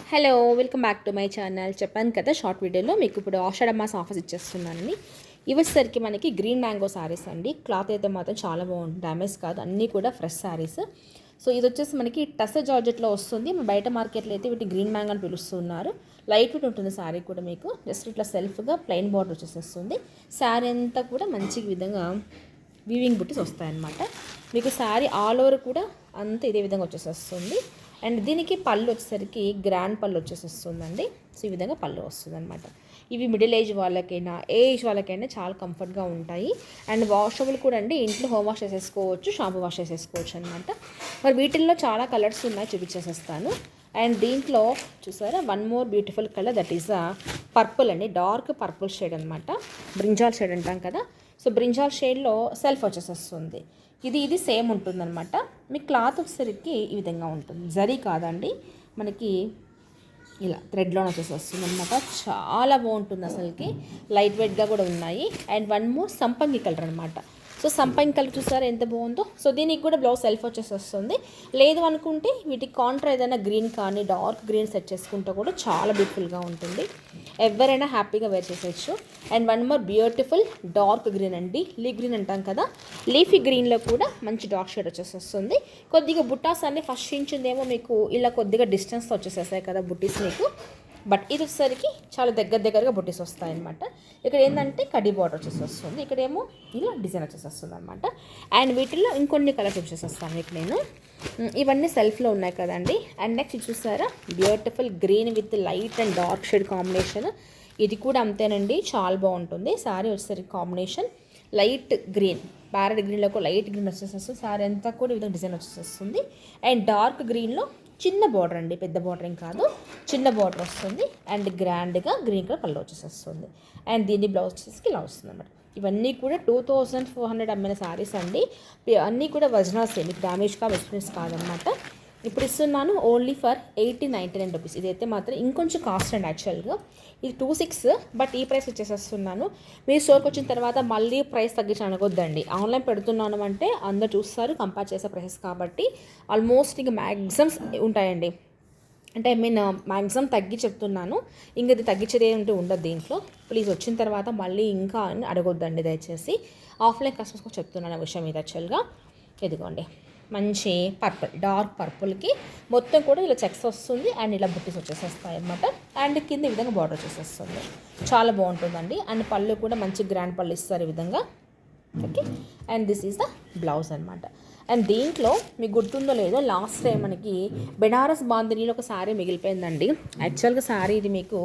Hello welcome back to my channel. చెప్పాను కదా short వీడియోలో మీకు ఇప్పుడు ఆషాఢ మాస ఆఫర్స్ ఇచ్చేస్తున్నానని. ఇవసరికి మనకి గ్రీన్ మ్యాంగో శారీస్ అండి. క్లాత్ అయితే మాత్రం చాలా బాగుంటుంది, డ్యామేజ్ కాదు, అన్నీ కూడా ఫ్రెష్ శారీస్. సో ఇది వచ్చేసి మనకి టస్సర్ జార్జెట్లో వస్తుంది. బయట మార్కెట్లో అయితే వీటి గ్రీన్ మ్యాంగో అని పిలుస్తున్నారు. లైట్ వెయిట్ ఉంటుంది శారీ కూడా. మీకు జస్ట్ ఇట్లా సెల్ఫ్గా ప్లెయిన్ బార్డర్ వచ్చేసేస్తుంది. శారీ అంతా కూడా మంచి విధంగా వీవింగ్ బుట్టీస్ వస్తాయన్నమాట. మీకు శారీ ఆల్ ఓవర్ కూడా అంతా ఇదే విధంగా వచ్చేసేస్తుంది. అండ్ దీనికి పళ్ళు వచ్చేసరికి గ్రాండ్ పళ్ళు వచ్చేసేస్తుందండి. సో ఈ విధంగా పళ్ళు వస్తుంది అనమాట. ఇవి మిడిల్ ఏజ్ వాళ్ళకైనా ఏజ్ వాళ్ళకైనా చాలా కంఫర్ట్గా ఉంటాయి. అండ్ వాషబుల్ కూడా అండి. ఇంట్లో హోమ్ వాష్ చేసేసుకోవచ్చు, షాంపూ వాష్ చేసేసుకోవచ్చు అనమాట. మరి వీటిల్లో చాలా కలర్స్ ఉన్నాయి, చూపించేసేస్తాను. అండ్ దీంట్లో చూసారా one more beautiful colour, that is purple అండి. డార్క్ పర్పుల్ షేడ్ అనమాట. బ్రింజాల్ షేడ్ అంటాం కదా. సో బ్రింజాల్ షేడ్లో సెల్ఫ్ వచ్చేసేస్తుంది. ఇది సేమ్ ఉంటుందన్నమాట. మీ క్లాత్ వచ్చేసరికి ఈ విధంగా ఉంటుంది. జరీ కాదండి, మనకి ఇలా థ్రెడ్లోనే వచ్చేసేస్తుంది అనమాట. చాలా బాగుంటుంది అసలుకి. లైట్ వెయిట్గా కూడా ఉన్నాయి. అండ్ వన్ మోర్ సంపంగి కలర్ అనమాట. సో సంపంగి కలర్ చూసారా ఎంత బాగుందో. సో దీనికి కూడా బ్లౌజ్ సెల్ఫ్ వచ్చేసేస్తుంది. లేదు అనుకుంటే వీటికి కాంట్రా ఏదైనా గ్రీన్ కానీ డార్క్ గ్రీన్ సెట్ చేసుకుంటే కూడా చాలా బ్యూటిఫుల్గా ఉంటుంది. ఎవరైనా హ్యాపీగా వేర్ చేసేయచ్చు. And one more beautiful dark green అండి. గ్రీన్ అంటాం కదా, లీఫీ గ్రీన్లో కూడా మంచి డార్క్ షేడ్ వచ్చేసేస్తుంది. కొద్దిగా బుట్టాస్ అన్ని ఫస్ట్ ఇంచిందేమో మీకు ఇలా కొద్దిగా డిస్టెన్స్తో వచ్చేసేసాయి కదా బుట్టీస్ మీకు. బట్ ఇది వచ్చేసరికి చాలా దగ్గరగా బుట్టీస్ వస్తాయన్నమాట. ఇక్కడ ఏంటంటే కడ్డీ బార్డర్ వచ్చేసి ఇక్కడేమో ఇలా డిజైన్ వచ్చేసేస్తుంది అనమాట. అండ్ వీటిల్లో ఇంకొన్ని కలర్స్ వచ్చేసేస్తాను మీకు నేను. ఇవన్నీ సెల్ఫ్లో ఉన్నాయి కదండి. అండ్ నెక్స్ట్ చూసారా beautiful green with light and dark shade combination. ఇది కూడా అంతేనండి, చాలా బాగుంటుంది. శారీ వచ్చేసరికి కాంబినేషన్ లైట్ గ్రీన్, ప్యారెట్ గ్రీన్లో లైట్ గ్రీన్ వచ్చేసేస్తుంది. శారీ అంతా కూడా ఈ విధంగా డిజైన్ వచ్చేస్తుంది. అండ్ డార్క్ గ్రీన్లో చిన్న బార్డర్ అండి, పెద్ద బార్డర్ ఏం కాదు, చిన్న బార్డర్ వస్తుంది. అండ్ గ్రాండ్గా గ్రీన్ కలర్ పళ్ళు వచ్చేసేస్తుంది. అండ్ దీన్ని బ్లౌజ్ వచ్చేసి ఇలా వస్తుంది అన్నమాట. ఇవన్నీ కూడా 2400 అమ్మిన శారీస్ అండి. అన్నీ కూడా ఒరిజినల్స్, మీకు డ్యామేజ్ ఎక్స్పీరియన్స్ కాదనమాట. ఇప్పుడు ఇస్తున్నాను ఓన్లీ ఫర్ 1899 రూపీస్. ఇదైతే మాత్రం ఇంకొంచెం కాస్ట్ అండి. యాక్చువల్గా ఇది 26, బట్ ఈ ప్రైస్ వచ్చేసేస్తున్నాను. మీరు స్టోర్కి వచ్చిన తర్వాత మళ్ళీ ప్రైస్ తగ్గించి అనగొద్దండి. ఆన్లైన్ పెడుతున్నాను అంటే అందరు చూస్తారు, కంపేర్ చేసే ప్రైసెస్ కాబట్టి ఆల్మోస్ట్ ఇంకా మ్యాక్సిమమ్స్ ఉంటాయండి. అంటే మ్యాక్సిమం తగ్గి చెప్తున్నాను. ఇంక ఇది తగ్గించేది ఏంటంటే ఉండదు దీంట్లో. ప్లీజ్ వచ్చిన తర్వాత మళ్ళీ ఇంకా అని అడగొద్దండి దయచేసి. ఆఫ్లైన్ కస్టమర్స్కి చెప్తున్నాను ఆ విషయం ఇది. యాక్చువల్గా ఇదిగోండి మంచి పర్పుల్, డార్క్ పర్పుల్కి మొత్తం కూడా ఇలా చెక్స్ వస్తుంది. అండ్ ఇలా బుట్టీస్ వచ్చేసేస్తాయి అన్నమాట. అండ్ కింద ఈ విధంగా బార్డర్ వచ్చేసేస్తుంది. చాలా బాగుంటుందండి. అండ్ పళ్ళు కూడా మంచి గ్రాండ్ పళ్ళు ఇస్తారు ఈ విధంగా. Okay. And this is the blouse అనమాట. అండ్ దీంట్లో మీకు గుర్తుందో లేదో, లాస్ట్ టైం మనకి బెనారస్ బాందినీలో ఒక శారీ మిగిలిపోయిందండి. యాక్చువల్గా శారీ ఇది మీకు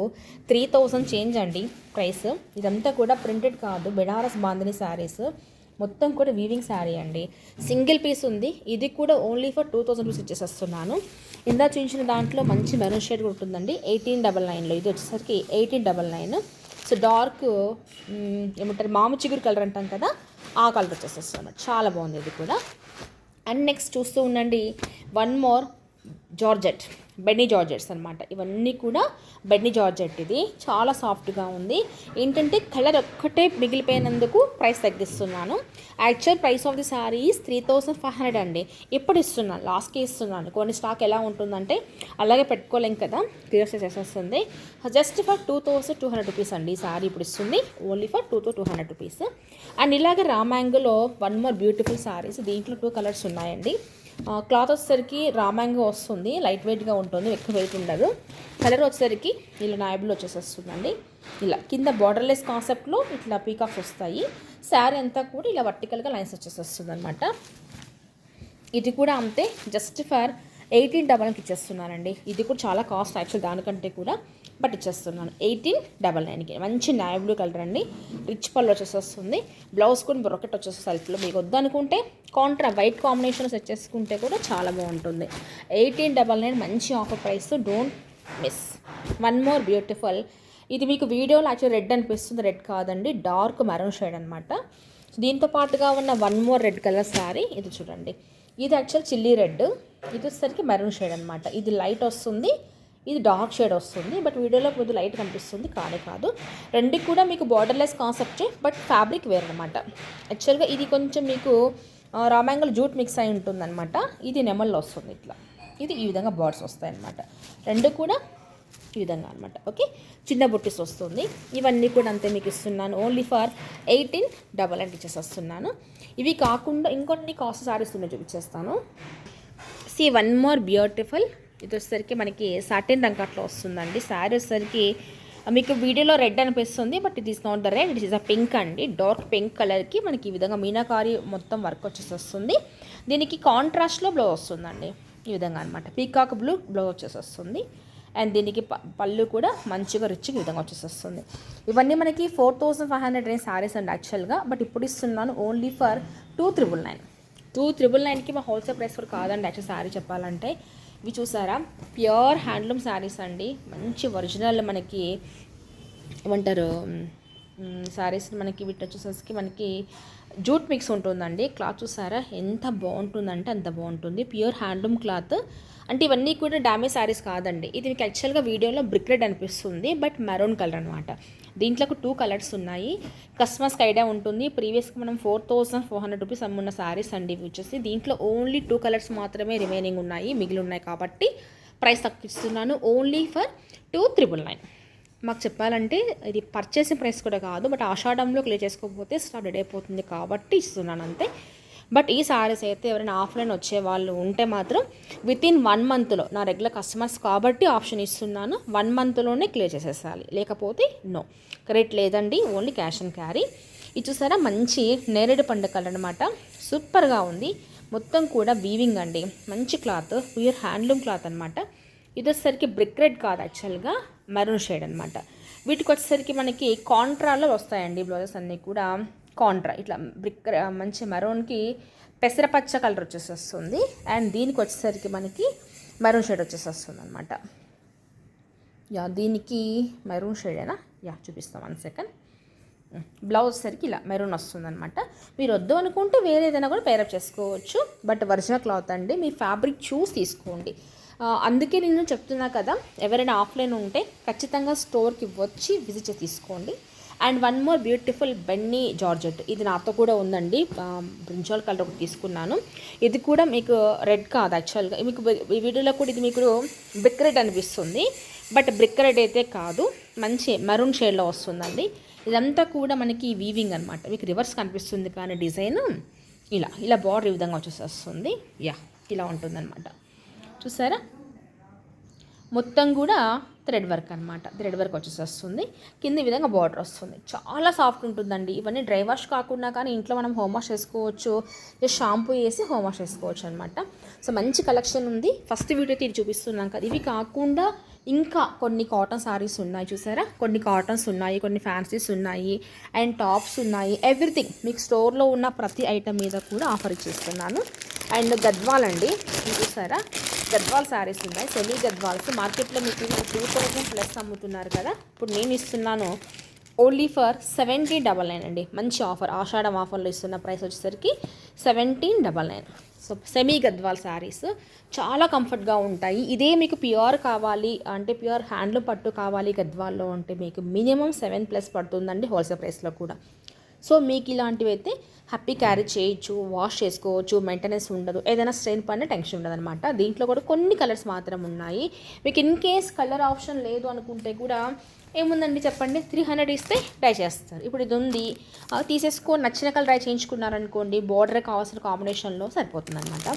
3000 చేంజ్ అండి ప్రైస్. ఇదంతా కూడా ప్రింటెడ్ కాదు, బెనారస్ బాందినీ శారీస్. మొత్తం కూడా వీవింగ్ శారీ అండి. సింగిల్ పీస్ ఉంది. ఇది కూడా ఓన్లీ ఫర్ 2000 రూపీస్ ఇచ్చేసేస్తున్నాను. ఇందా చూపించిన దాంట్లో మంచి మెరూన్ షేడ్ కూడా ఉంటుందండి 1899లో. ఇది వచ్చేసరికి 1899. సో డార్క్ ఏమంటారు మాము చిగురు కలర్ అంటాం కదా, ఆ కలర్ వచ్చేసేస్తుంది. చాలా బాగుంది ఇది కూడా. అండ్ నెక్స్ట్ చూస్తూ ఉండండి one more georgette, benny georgettes అనమాట. ఇవన్నీ కూడా బెన్నీ జార్జెట్. ఇది చాలా సాఫ్ట్గా ఉంది. ఏంటంటే కలర్ ఒక్కటే మిగిలిపోయినందుకు ప్రైస్ తగ్గిస్తున్నాను. Actual price of the saris 3500 అండి. ఇప్పుడు ఇస్తున్నాను, లాస్ట్కి ఇస్తున్నాను. కొన్ని స్టాక్ ఎలా ఉంటుందంటే అలాగే పెట్టుకోలేం కదా, క్లియర్ చేసేస్తుంది. జస్ట్ ఫర్ 2200 రూపీస్ అండి ఈ శారీ ఇప్పుడు ఇస్తుంది. Only for 2200 rupees. అండ్ ఇలాగే రామ్యాంగోలో వన్ మోర్ బ్యూటిఫుల్ శారీస్. దీంట్లో 2 కలర్స్ ఉన్నాయండి. క్లాత్ వచ్చేసరికి రామ్యాంగో వస్తుంది, లైట్ వెయిట్గా ఉంటుంది, ఎక్కువ వెయిట్ ఉండదు. కలర్ వచ్చేసరికి ఇలా నాయబుల్ వచ్చేసేస్తుందండి. ఇలా కింద బార్డర్లెస్ కాన్సెప్ట్లో ఇట్లా పీకాక్స్ వస్తాయి. శారీ అంతా కూడా ఇలా వర్టికల్గా లైన్స్ వచ్చేసేస్తుంది అనమాట. ఇది కూడా అంతే, జస్ట్ ఫర్ 1899కి ఇచ్చేస్తున్నానండి. ఇది కూడా చాలా కాస్ట్ యాక్చువల్ దానికంటే కూడా, బట్ ఇచ్చేస్తున్నాను 1899కి. మంచి నావీ బ్లూ కలర్ అండి. రిచ్ పళ్ళు వచ్చేస్తుంది. బ్లౌజ్ కూడా బ్రొకెట్ వచ్చేస్తుంది సెల్ఫ్లో. మీకు వద్దనుకుంటే కాంట్రా వైట్ కాంబినేషన్ సెట్ చేసుకుంటే కూడా చాలా బాగుంటుంది. 1899 మంచి offer price, don't miss. One more beautiful. ఇది మీకు వీడియోలో యాక్చువల్ రెడ్ అనిపిస్తుంది, రెడ్ కాదండి, డార్క్ మెరూన్ షేడ్ అనమాట. దీంతో పాటుగా ఉన్న one more red colour sari ఇది చూడండి. ఇది యాక్చువల్ చిల్లీ రెడ్, ఇది వచ్చేసరికి మెరూన్ షేడ్ అనమాట. ఇది లైట్ వస్తుంది, ఇది డార్క్ షేడ్ వస్తుంది. బట్ వీడియోలో కొద్దిగా లైట్ కనిపిస్తుంది, కానీ కాదు. రెండుకి కూడా మీకు బార్డర్లెస్ కాన్సెప్టే, బట్ ఫ్యాబ్రిక్ వేర్ అనమాట. యాక్చువల్గా ఇది కొంచెం మీకు రామ్యాంగల్ జూట్ మిక్స్ అయి ఉంటుందన్నమాట. ఇది నెమల్లో వస్తుంది ఇట్లా. ఇది ఈ విధంగా బార్డర్స్ వస్తాయి అన్నమాట. రెండు కూడా ఈ విధంగా అనమాట. ఓకే, చిన్న బుట్టీస్ వస్తుంది. ఇవన్నీ కూడా అంతే మీకు ఇస్తున్నాను. ఓన్లీ ఫర్ 1899 ఇచ్చేస్తున్నాను. ఇవి కాకుండా ఇంకొన్ని కాస్ట్ సారీస్ ఉన్నాయి, చూపించేస్తాను. See one more beautiful. ఇది వచ్చేసరికి మనకి సాటిన్ రంగట్లో వస్తుందండి. శారీ వచ్చేసరికి మీకు వీడియోలో రెడ్ అనిపిస్తుంది, but it is not the red, it is a pink అండి. డార్క్ పింక్ కలర్కి మనకి ఈ విధంగా మీనాకారి మొత్తం వర్క్ వచ్చేసి వస్తుంది. దీనికి కాంట్రాస్ట్లో బ్లౌజ్ వస్తుందండి, ఈ విధంగా అనమాట. పీకాక్ బ్లూ బ్లౌజ్ వచ్చేసి వస్తుంది. అండ్ దీనికి పళ్ళు కూడా మంచిగా రిచ్గా ఈ విధంగా వచ్చేసి వస్తుంది. ఇవన్నీ మనకి 4500 రేంజ్ శారీస్ అండి యాక్చువల్గా, బట్ ఇప్పుడు ఇస్తున్నాను ఓన్లీ ఫర్ 2999. 2999కి మా హోల్సేల్ ప్రైస్ కూడా కాదండి యాక్చువల్ శారీ చెప్పాలంటే. ఇవి చూసారా, ప్యూర్ హ్యాండ్లూమ్ శారీస్ అండి. మంచి ఒరిజినల్ మనకి ఏమంటారు శారీస్ మనకి వీటి వచ్చేసరికి మనకి జూట్ మిక్స్ ఉంటుందండి. క్లాత్ చూసారా ఎంత బాగుంటుందంటే అంత బాగుంటుంది. ప్యూర్ హ్యాండ్లూమ్ క్లాత్ అంటే ఇవన్నీ కూడా డ్యామేజ్ శారీస్ కాదండి. ఇది మీకు యాక్చువల్గా వీడియోలో బ్రిక్ రెడ్ అనిపిస్తుంది, బట్ మెరూన్ కలర్ అనమాట. దీంట్లో 2 కలర్స్ ఉన్నాయి. కస్టమర్స్కి ఐడియా ఉంటుంది. ప్రీవియస్గా మనం 4400 రూపీస్ అమ్మున్న శారీస్ అండి ఇవి వచ్చేసి. దీంట్లో ఓన్లీ 2 కలర్స్ మాత్రమే రిమైనింగ్ ఉన్నాయి, మిగిలి ఉన్నాయి కాబట్టి ప్రైస్ తక్కువ ఇస్తున్నాను. Only for 2999. మాకు చెప్పాలంటే ఇది పర్చేసింగ్ ప్రైస్ కూడా కాదు, బట్ ఆషాఢంలో క్లియర్ చేసుకోకపోతే స్టాక్ డెడ్ అయిపోతుంది కాబట్టి ఇస్తున్నాను అంతే. బట్ ఈ సారీస్ అయితే ఎవరైనా ఆఫ్లైన్ వచ్చే వాళ్ళు ఉంటే మాత్రం వితిన్ 1 మంత్లో, నా రెగ్యులర్ కస్టమర్స్ కాబట్టి ఆప్షన్ ఇస్తున్నాను, 1 మంత్లోనే క్లియర్ చేసేసాలి, లేకపోతే నో. కరెక్ట్ లేదండి, ఓన్లీ క్యాష్ అండ్ క్యారీ. ఇది చూసారా మంచి నేరేడు పండు కలర్ అనమాట. సూపర్గా ఉంది. మొత్తం కూడా వీవింగ్ అండి. మంచి క్లాత్, ప్యూర్ హ్యాండ్లూమ్ క్లాత్ అనమాట. ఇది వచ్చేసరికి బ్రిక్ రెడ్ కాదు యాక్చువల్గా, మెరూన్ షేడ్ అనమాట. వీటికి వచ్చేసరికి మనకి కాంట్రాలో వస్తాయండి బ్లౌజెస్ అన్నీ కూడా. కాంట్రా ఇట్లా బ్రిక్ మంచి మెరూన్కి పెసరపచ్చ కలర్ వచ్చేసి వస్తుంది. అండ్ దీనికి వచ్చేసరికి మనకి మెరూన్ షేడ్ వచ్చేసి వస్తుంది అనమాట. యా దీనికి మెరూన్ షేడేనా, యా చూపిస్తాం 1 సెకండ్. బ్లౌజ్ సరికి ఇలా మెరూన్ వస్తుంది అనమాట. మీరు వద్దు అనుకుంటే వేరే ఏదైనా కూడా పేరప్ చేసుకోవచ్చు, బట్ ఒరిజినల్ క్లాత్ అండి. మీ ఫ్యాబ్రిక్ చూస్ తీసుకోండి. అందుకే నేను చెప్తున్నా కదా, ఎవరైనా ఆఫ్లైన్ ఉంటే ఖచ్చితంగా స్టోర్కి వచ్చి విజిట్ చేసి తీసుకోండి. And one more beautiful benny georgette, ఇది నాతో కూడా ఉందండి. బ్రింజాల్ కలర్ ఒకటి తీసుకున్నాను. ఇది కూడా మీకు రెడ్ కాదు యాక్చువల్గా, మీకు ఈ వీడియోలో కూడా ఇది మీకు బ్రిక్ రెడ్ అనిపిస్తుంది, బట్ బ్రిక్ రెడ్ అయితే కాదు, మంచి మెరూన్ షేడ్లో వస్తుందండి. ఇదంతా కూడా మనకి వీవింగ్ అనమాట. మీకు రివర్స్ కనిపిస్తుంది కానీ డిజైన్ ఇలా బార్డర్ ఈ విధంగా వచ్చేసి వస్తుంది. యా ఇలా ఉంటుందన్నమాట. చూసారా మొత్తం కూడా థ్రెడ్ వర్క్ అనమాట. థ్రెడ్ వర్క్ వచ్చేసి వస్తుంది. కింద ఈ విధంగా బార్డర్ వస్తుంది. చాలా సాఫ్ట్ ఉంటుందండి. ఇవన్నీ డ్రై వాష్ కాకుండా కానీ ఇంట్లో మనం హోమ్ వాష్ చేసుకోవచ్చు, జస్ట్ షాంపూ వేసి హోమ్ వాష్ చేసుకోవచ్చు అనమాట. సో మంచి కలెక్షన్ ఉంది. ఫస్ట్ వీడియో తీరు చూపిస్తున్నాం కదా. ఇవి కాకుండా ఇంకా కొన్ని కాటన్ సారీస్ ఉన్నాయి చూసారా. కొన్ని కాటన్స్ ఉన్నాయి, కొన్ని ఫ్యాన్సీస్ ఉన్నాయి, అండ్ టాప్స్ ఉన్నాయి. ఎవ్రీథింగ్ మీకు స్టోర్లో ఉన్న ప్రతి ఐటమ్ మీద కూడా ఆఫర్ ఇచ్చేస్తున్నాను. అండ్ గద్వాల్ అండి, చూసారా గద్వాల్ శారీస్ ఉన్నాయి. సెమీ గద్వాల్స్ మార్కెట్లో మీకు 2000+ అమ్ముతున్నారు కదా. ఇప్పుడు నేను ఇస్తున్నాను ఓన్లీ ఫర్ 1799 అండి. మంచి ఆఫర్, ఆషాఢం ఆఫర్లో ఇస్తున్న ప్రైస్ వచ్చేసరికి 1799. సో సెమీ గద్వాల్ శారీస్ చాలా కంఫర్ట్గా ఉంటాయి. ఇదే మీకు ప్యూర్ కావాలి అంటే ప్యూర్ హ్యాండ్లూమ్ పట్టు కావాలి గద్వాల్లో అంటే మీకు మినిమం 7+ పడుతుందండి హోల్సేల్ ప్రైస్లో కూడా. సో మీకు ఇలాంటివి అయితే హ్యాపీ క్యారీ చేయొచ్చు, వాష్ చేసుకోవచ్చు, మెయింటెనెన్స్ ఉండదు, ఏదైనా స్ట్రెయిన్ పడిన టెన్షన్ ఉండదు అనమాట. దీంట్లో కూడా కొన్ని కలర్స్ మాత్రం ఉన్నాయి. మీకు ఇన్ కేస్ కలర్ ఆప్షన్ లేదు అనుకుంటే కూడా ఏముందండి చెప్పండి, 300 ఇస్తే ట్రై చేస్తారు. ఇప్పుడు ఇది ఉంది తీసేసుకొని నచ్చిన కలర్ ట్రై చేయించుకున్నారనుకోండి, బార్డర్ కావాల్సిన కాంబినేషన్లో సరిపోతుంది అనమాట.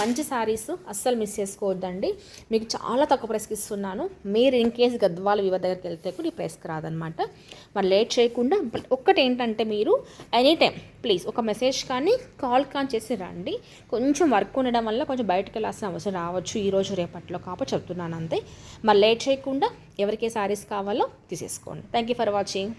మంచి శారీస్ అస్సలు మిస్ చేసుకోవద్దండి. మీకు చాలా తక్కువ ప్రైస్కి ఇస్తున్నాను. మీరు ఇన్ కేస్ గద్వాల వివ దగ్గరికి వెళ్తే కూడా ఈ ప్రైస్కి రాదనమాట. మరి లేట్ చేయకుండా ఒక్కటి ఏంటంటే మీరు ఎనీ టైం ప్లీజ్ ఒక మెసేజ్ కానీ కాల్ కానీ చేసి రండి. కొంచెం వర్క్ ఉండడం వల్ల కొంచెం బయటకు వెళ్ళాల్సిన అవసరం రావచ్చు ఈరోజు రేపట్లో, కాబట్టి చెప్తున్నాను అంతే. మరి లేట్ చేయకుండా ఎవరికే శారీస్ కావాలో తీసేసుకోండి. Thank you for watching.